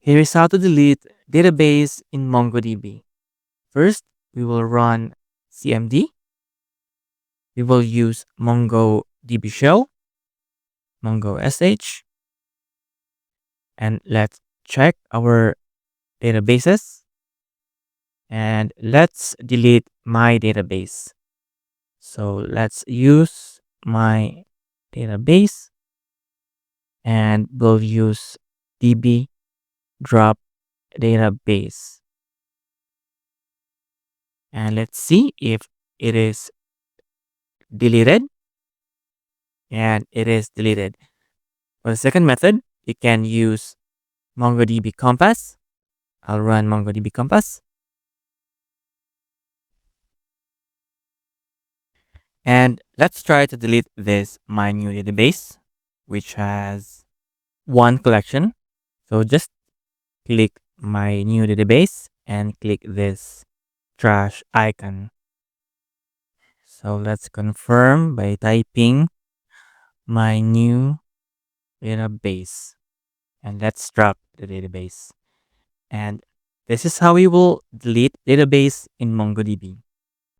Here is how to delete database in MongoDB. First, we will run cmd. We will use MongoDB shell, mongo sh, and let's check our databases. And let's delete my database. So let's use my database and we'll use db drop database. And let's see if it is deleted. And it is deleted. For the second method, you can use MongoDB Compass. I'll run MongoDB Compass. And let's try to delete this my new database, which has one collection. So just click my new database and click this trash icon. So let's confirm by typing my new database. And let's drop the database. And this is how we will delete database in MongoDB.